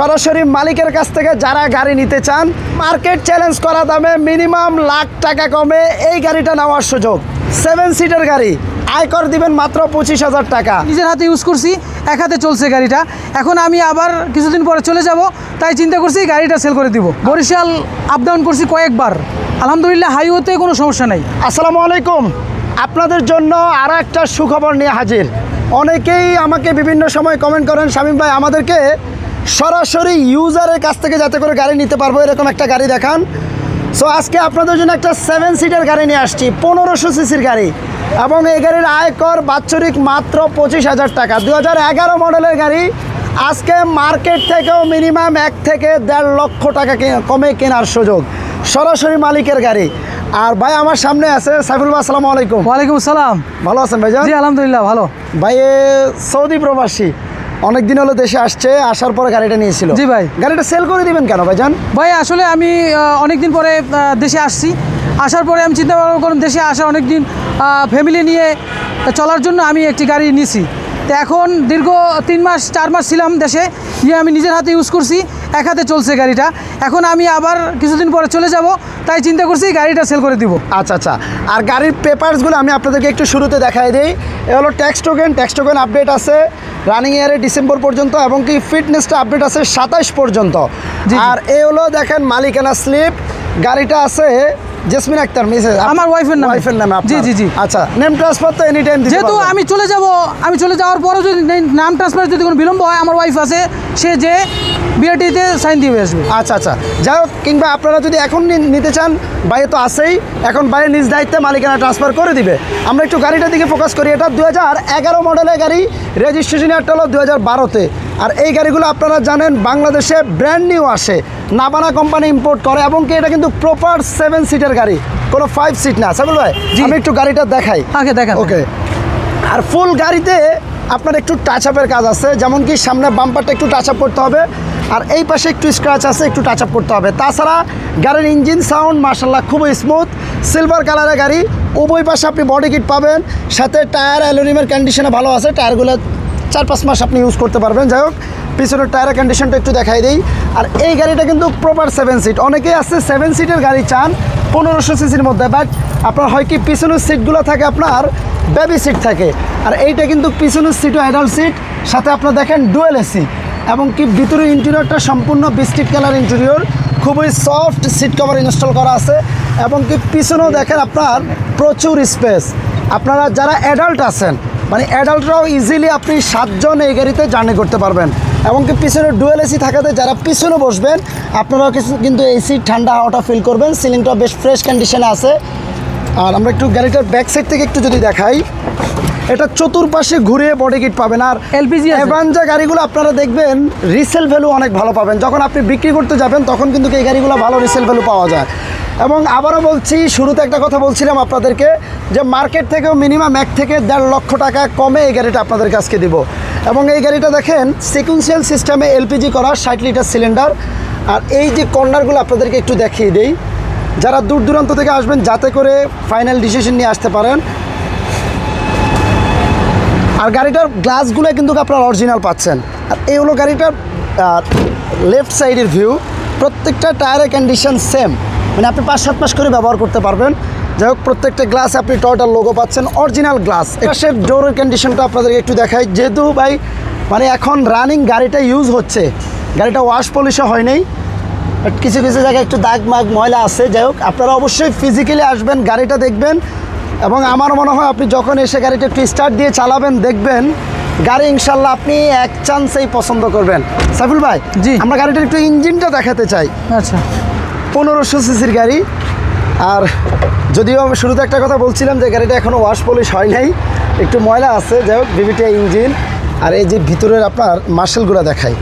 সরাসরি মালিকের কাছ থেকে যারা গাড়ি নিতে চান, মার্কেট চ্যালেঞ্জ করা দামে মিনিমাম লাখ টাকা কমে এই গাড়িটা নেওয়ার সুযোগ। 7 সিটের গাড়ি, আয়কর দিবেন মাত্র 25,000 টাকা। নিজের হাতে ইউজ করছি, এক হাতে চলছে গাড়িটা। এখন আমি আবার কিছুদিন পরে চলে যাব, তাই চিন্তা করছি গাড়িটা সেল করে দিব। বরিশাল আপ ডাউন করছি কয়েকবার, আলহামদুলিল্লাহ হাইওয়েতে কোনো সমস্যা নাই। আসসালামু আলাইকুম, আপনাদের জন্য আরও একটা সুখবর নিয়ে হাজির। অনেকেই আমাকে বিভিন্ন সময় কমেন্ট করেন, শামীম ভাই আমাদেরকে সরাসরি ইউজারের কাছ থেকে যাতে করে গাড়ি নিতে পারবো এরকম একটা গাড়ি দেখান। সো আজকে আপনাদের জন্য একটা 7 সিটের গাড়ি নিয়ে আসছি, 1500 সিসির গাড়ি, এবং এই গাড়ির আয়কর বাৎসরিক মাত্র 25,000 টাকা। 2011 মডেলের গাড়ি। আজকে মার্কেট থেকেও মিনিমাম 1 থেকে 1.5 লক্ষ টাকা কমে কেনার সুযোগ, সরাসরি মালিকের গাড়ি। আর ভাই আমার সামনে আছে সাইফুল ভাই, আসসালামু আলাইকুম। ওয়ালাইকুম আসসালাম। ভালো আছেন ভাইজান? জি আলহামদুলিল্লাহ ভালো। ভাই সৌদি প্রবাসী, অনেক দিন হলো দেশে আসছে, আসার পরে গাড়িটা নিয়েছিল। জি ভাই। গাড়িটা সেল করে দিবেন কেন ভাইজান? ভাই আসলে আমি অনেক দিন পরে দেশে আসছি। আসার পরে আমি চিন্তা ভাবনা করলাম দেশে আসা অনেক দিন ফ্যামিলি নিয়ে চলার জন্য আমি একটি গাড়ি নিয়েছি। তো এখন দীর্ঘ 3 মাস 4 মাস ছিলাম দেশে, গিয়ে আমি নিজের হাতে ইউজ করছি, এক হাতে চলছে গাড়িটা। এখন আমি আবার কিছুদিন পরে চলে যাব, তাই চিন্তা করছি গাড়িটা সেল করে দিব। আচ্ছা আচ্ছা। আর গাড়ির পেপারসগুলো আমি আপনাদেরকে একটু শুরুতে দেখাই দিই। এ হলো ট্যাক্স টোকেন আপডেট আছে রানিং ইয়ারে ডিসেম্বর পর্যন্ত, এবং কি ফিটনেসটা আপডেট আছে 27 পর্যন্ত। আর এ হলো দেখেন মালিকানা স্লিপ। গাড়িটা আছে জেসমিন আক্তার, মিসেস আমার ওয়াইফের নামে। জি জি জি। আচ্ছা, নেম ট্রান্সফার তো এনি টাইম দিতে যেহেতু পারবেন। আমি চলে যাব, আমি চলে যাওয়ার পরও যদি নাম ট্রান্সফার যদি কোনো বিলম্ব হয়, আমার ওয়াইফ আছে, সে যে বিআরটিতে সাইন দিয়ে আসবে। আচ্ছা আচ্ছা, যাই হোক, কিংবা আপনারা যদি এখন নিতে চান, বাইরে তো আছেই, এখন বাইরে নিজ দায়িত্বে মালিকানা ট্রান্সফার করে দিবে। আমরা একটু গাড়িটার দিকে ফোকাস করি। এটা 2011 মডেলের গাড়ি, রেজিস্ট্রেশন ইয়ারটা হলো 2012-তে। আর এই গাড়িগুলো আপনারা জানেন বাংলাদেশে ব্র্যান্ড নিউ আসে, নাবানা কোম্পানি ইম্পোর্ট করে, এবং কি এটা কিন্তু প্রপার 7 সিটের গাড়ি, কোনো 5 সিট না। সাইফুল ভাই আমি একটু গাড়িটা দেখাই। আগে দেখেন। ওকে। আর ফুল গাড়িতে আপনার একটু টাচ আপের কাজ আছে, যেমন কি সামনে বাম্পারটা একটু টাচ আপ করতে হবে, আর এই পাশে একটু স্ক্র্যাচ আছে, একটু টাচ আপ করতে হবে। তাছাড়া গাড়ির ইঞ্জিন সাউন্ড মাশাআল্লাহ খুবই স্মুথ, সিলভার কালারের গাড়ি। উভয় পাশে আপনি বডি কিট পাবেন, সাথে টায়ার অ্যালুমিনিয়ামের কন্ডিশনে ভালো আছে, টায়ারগুলো 4-5 মাস আপনি ইউজ করতে পারবেন। যাই হোক, পিছনের টায়ারের কন্ডিশনটা একটু দেখাই দিই। আর এই গাড়িটা কিন্তু প্রপার 7 সিট। অনেকেই আছে 7 সিটের গাড়ি চান 1500 সিসির মধ্যে, বাট আপনার হয় কি পিছনের সিটগুলো থাকে আপনার বেবি সিট থাকে, আর এইটা কিন্তু পিছনের সিটও অ্যাডাল্ট সিট, সাথে আপনার দেখেন ডুয়েল এসি, এবং কি ভিতরে ইন্টেরিয়রটা সম্পূর্ণ বিস্কিট কালার ইন্টেরিয়র, খুবই সফট সিট কভার ইনস্টল করা আছে, এবং কি পিছনেও দেখেন আপনার প্রচুর স্পেস। আপনারা যারা অ্যাডাল্ট আছেন, মানে অ্যাডাল্টরাও ইজিলি আপনি 7 জন এই গাড়িতে জার্নি করতে পারবেন, এবং কি পিছনে ডুয়েল এসি থাকাতে যারা পিছনে বসবেন আপনারাও কিন্তু এসি ঠান্ডা হাওয়াটা ফিল করবেন। সিলিংটা বেশ ফ্রেশ কন্ডিশনে আছে। আর আমরা একটু গাড়িটার ব্যাক সাইড থেকে একটু যদি দেখাই, এটা চতুর্পাশে ঘুরিয়ে বডি কিট পাবেন। আর এলপিজি অ্যাভাঞ্জা গাড়িগুলো আপনারা দেখবেন রিসেল ভ্যালু অনেক ভালো পাবেন, যখন আপনি বিক্রি করতে যাবেন তখন কিন্তু এই গাড়িগুলো ভালো রিসেল ভ্যালু পাওয়া যায়। এবং আবারও বলছি, শুরুতে একটা কথা বলছিলাম আপনাদেরকে, যে মার্কেট থেকেও মিনিমাম 1 থেকে 1.5 লক্ষ টাকা কমে এই গাড়িটা আপনাদের কাছকে দিব। এবং এই গাড়িটা দেখেন সিকুয়েন্সিয়াল সিস্টেমে এলপিজি করা, 60 লিটার সিলিন্ডার। আর এই যে কর্নারগুলো আপনাদেরকে একটু দেখিয়ে দিই, যারা দূর দূরান্ত থেকে আসবেন যাতে করে ফাইনাল ডিসিশন নিয়ে আসতে পারেন। আর গাড়িটার গ্লাসগুলো কিন্তু আপনারা অরিজিনাল পাচ্ছেন। আর এই হলো গাড়িটার লেফট সাইডের ভিউ। প্রত্যেকটা টায়ারের কন্ডিশন সেম, মানে আপনি 5-7 মাস করে ব্যবহার করতে পারবেন। যাই হোক, প্রত্যেকটা গ্লাসে আপনি টয়োটার লোগো পাচ্ছেন, অরিজিনাল গ্লাস। পাশের ডোরের কন্ডিশনটা আপনাদেরকে একটু দেখাই। যেহেতু ভাই মানে এখন রানিং গাড়িটা ইউজ হচ্ছে, গাড়িটা ওয়াশ পলিশও হয় নাই, বাট কিছু কিছু জায়গায় একটু দাগ মাগ ময়লা আছে। যাই হোক, আপনারা অবশ্যই ফিজিক্যালি আসবেন, গাড়িটা দেখবেন, এবং আমার মনে হয় আপনি যখন এসে গাড়িটা একটু স্টার্ট দিয়ে চালাবেন দেখবেন গাড়ি ইনশাল্লাহ আপনি এক চান্সেই পছন্দ করবেন। সাইফুল ভাই জি, আমরা গাড়িটার একটু ইঞ্জিনটা দেখাতে চাই। আচ্ছা, 1500 সিসির গাড়ি। আর যদিও আমি শুরুতে একটা কথা বলছিলাম যে গাড়িটা এখনও ওয়াশ পলিশ হয় নাই, একটু ময়লা আছে। যাই হোক, ভিভিটি ইঞ্জিন। আর এই যে ভিতরের আপনার মার্শেলগুলো দেখাই,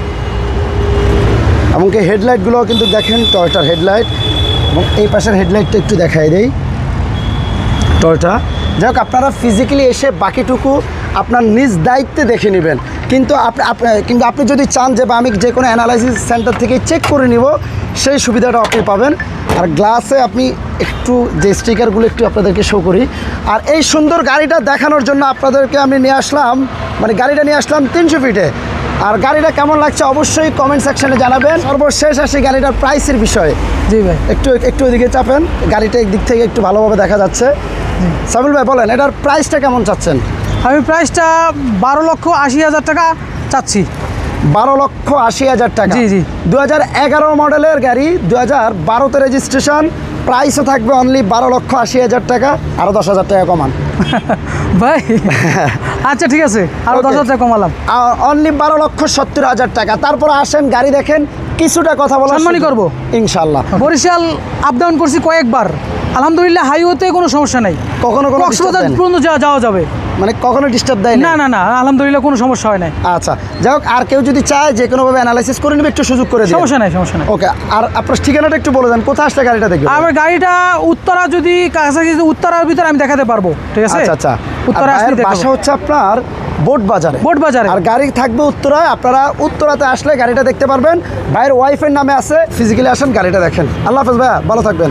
এমনকি হেডলাইটগুলোও কিন্তু দেখেন টয়োটার হেডলাইট, এবং এই পাশের হেডলাইটটা একটু দেখাই দেই টয়োটা। যাই হোক, আপনারা ফিজিক্যালি এসে বাকিটুকু আপনার নিজ দায়িত্বে দেখে নেবেন। কিন্তু আপনি যদি চান যে বা আমি যে কোনো অ্যানালাইসিস সেন্টার থেকে চেক করে নিব, সেই সুবিধাটা আপনি পাবেন। আর গ্লাসে আপনি একটু যে স্টিকারগুলো একটু আপনাদেরকে শো করি। আর এই সুন্দর গাড়িটা দেখানোর জন্য আপনাদেরকে আমি নিয়ে আসলাম, মানে গাড়িটা নিয়ে আসলাম 300 ফিটে। আর গাড়িটা কেমন লাগছে অবশ্যই কমেন্ট সেকশনে জানাবেন। সর্বশেষ আসি গাড়িটার প্রাইসের বিষয়ে। জি ভাই। একটু ওইদিকে চাপেন, গাড়িটা একদিক থেকে একটু ভালোভাবে দেখা যাচ্ছে। সাবিল ভাই বলেন এটার প্রাইসটা কেমন চাচ্ছেন? আমি প্রাইসটা 12,80,000 টাকা চাচ্ছি। 12,80,000 টাকা। জি, জি। 2011 মডেলের গাড়ি, 2012তে রেজিস্ট্রেশন, প্রাইসও থাকবে অনলি 12,80,000 টাকা। আরও 10,000 টাকা কমান ভাই আচ্ছা ঠিক আছে, আরও Okay. 10,000 টাকা কমালাম। অনলি 12,70,000 টাকা। তারপর আসেন গাড়ি দেখেন, কিছুটা কথা বলা সম্মানই করবো। ইনশাল্লাহ। বরিশাল আপ ডাউন করছি কয়েকবার, আলহামদুলিল্লাহ হাইওয়েতে কোনো সমস্যা নাই। কখনো কোনো কক্সবাজার disturb দেয় না? পর্যন্ত যাওয়া যাবে। মানে কখনো ডিস্টার্ব দেয় না না না, আলহামদুলিল্লাহ কোনো সমস্যা হয় নাই। আচ্ছা, যাই হোক, আর কেউ যদি চায় যে কোনোভাবে অ্যানালাইসিস করে নেবে, একটু সুযোগ করে দিন। সমস্যা নাই, সমস্যা নাই। ওকে, আর আপনার ঠিকানাটা একটু বলে দেন, কোথায় আসলে গাড়িটা দেখবে? আমার গাড়িটা উত্তরা, যদি কাছাকাছি উত্তরার ভিতরে আমি দেখাতে পারবো, ঠিক আছে? আচ্ছা আচ্ছা। উত্তরা আসলে বাসা হচ্ছে আপনার বোট বাজারে। বোট বাজারে। আর গাড়ি থাকবে উত্তরায়। আপনারা উত্তরাতে আসলে গাড়িটা দেখতে পারবেন। ভাইয়ের ওয়াইফের নামে আছে, ফিজিক্যালি আসেন গাড়িটা দেখেন। আল্লাহ হাফেজ ভাইয়া, ভালো থাকবেন।